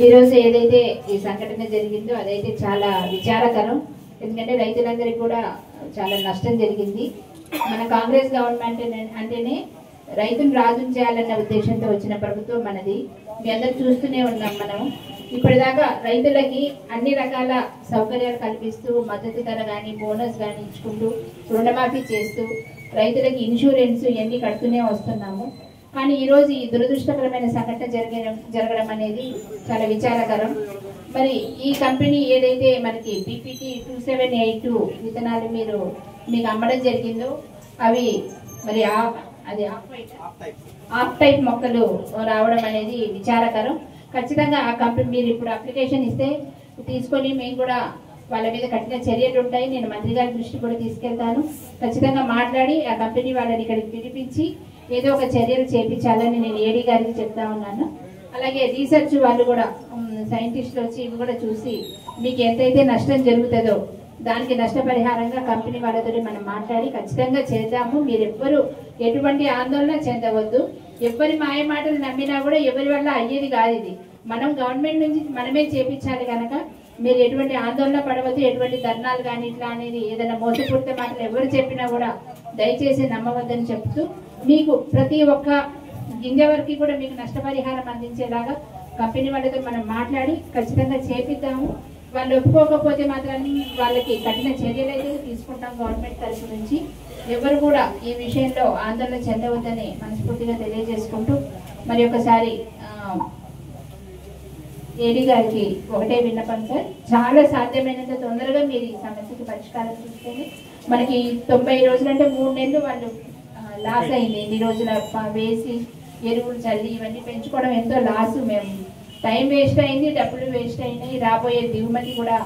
ఈరోజు ఏదైతే ఈ సంఘటన జరిగిందో అదైతే చాలా విచారకరం. ఎందుకంటే రైతులందరికీ కూడా చాలా నష్టం జరిగింది. మన కాంగ్రెస్ గవర్నమెంట్ అంటేనే రైతును రాజును చేయాలన్న ఉద్దేశంతో వచ్చిన ప్రభుత్వం మనది. మీ అందరూ చూస్తూనే ఉన్నాం. మనం ఇప్పటిదాకా రైతులకి అన్ని రకాల సౌకర్యాలు కల్పిస్తూ మద్దతు ధర కానీ బోనస్ కానీ ఇచ్చుకుంటూ రుణమాఫీ చేస్తూ రైతులకి ఇన్సూరెన్స్ ఇవన్నీ కడుతూనే వస్తున్నాము. కానీ ఈరోజు ఈ దురదృష్టకరమైన సంఘటన జరగడం అనేది చాలా విచారకరం. మరి ఈ కంపెనీ ఏదైతే మనకి బీపీటీ 2782 విత్తనాలు మీకు అమ్మడం జరిగిందో అవి మరి అది ఆఫ్ టైప్ మొక్కలు రావడం అనేది విచారకరం. ఖచ్చితంగా ఆ కంపెనీ మీరు ఇప్పుడు అప్లికేషన్ ఇస్తే తీసుకొని మేము కూడా వాళ్ళ మీద కఠిన చర్యలు ఉంటాయి. నేను మంత్రి గారి దృష్టి కూడా తీసుకెళ్తాను. ఖచ్చితంగా మాట్లాడి ఆ కంపెనీ వాళ్ళని ఇక్కడికి పిలిపించి ఏదో ఒక చర్యలు చేపించాలని నేను ఏడీ గారికి చెప్తా ఉన్నాను. అలాగే రీసెర్చ్ వాళ్ళు కూడా సైంటిస్టులు వచ్చి ఇవి కూడా చూసి మీకు ఎంతైతే నష్టం జరుగుతుందో దానికి నష్టపరిహారంగా కంపెనీ వాళ్ళతో మనం మాట్లాడి ఖచ్చితంగా చేద్దాము. మీరెవ్వరూ ఎటువంటి ఆందోళన చెందవద్దు. ఎవరి మాయ మాటలు నమ్మినా కూడా ఎవరి వల్ల అయ్యేది కాదు. ఇది మనం గవర్నమెంట్ నుంచి మనమే చేపించాలి కనుక మీరు ఎటువంటి ఆందోళన పడవద్దు. ఎటువంటి ధర్నాలు కానీ ఇట్లా అనేది ఏదైనా మోసపూరిత మాటలు ఎవరు చెప్పినా కూడా దయచేసి నమ్మవద్దని చెప్తూ మీకు ప్రతి ఒక్క గింజ వరకు కూడా మీకు నష్టపరిహారం అందించేలాగా కంపెనీ వాళ్ళతో మనం మాట్లాడి ఖచ్చితంగా చేపిద్దాము. వాళ్ళు ఒప్పుకోకపోతే మాత్రం వాళ్ళకి కఠిన చర్యలు అయితే తీసుకుంటాం గవర్నమెంట్ తరఫు నుంచి. ఎవరు కూడా ఈ విషయంలో ఆందోళన చెందవద్దని మనస్ఫూర్తిగా తెలియజేసుకుంటూ మరి ఒకసారి ఏడీ గారికి ఒకటే విన్నపం సార్, చాలా సాధ్యమైనంత తొందరగా మీరు ఈ సమస్యకి పరిష్కారం చూస్తేనే మనకి 90 రోజులంటే 3 నెలలు వాళ్ళు లాస్ అయింది. ఎన్ని రోజుల వేసి ఎరువులు చల్లి ఇవన్నీ పెంచుకోవడం ఎంతో లాస్. మేము టైం వేస్ట్ అయింది, డబ్బులు వేస్ట్ అయినాయి, రాబోయే దిగుమతి కూడా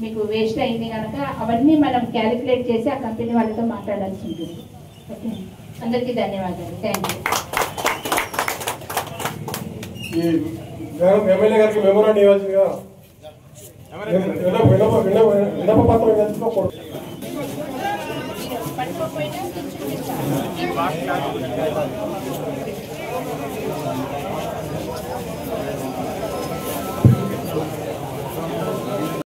మీకు వేస్ట్ అయింది కనుక అవన్నీ మనం క్యాలిక్యులేట్ చేసి ఆ కంపెనీ వాళ్ళతో మాట్లాడాల్సి ఉంటుంది. ఓకే, అందరికీ ధన్యవాదాలు. Thank you. ఎమ్మెల్యే గారికి మెమోరాండం ఇవ్వాల్సిందిగా విన్నప పత్రం తెచ్చుకోకూడదు.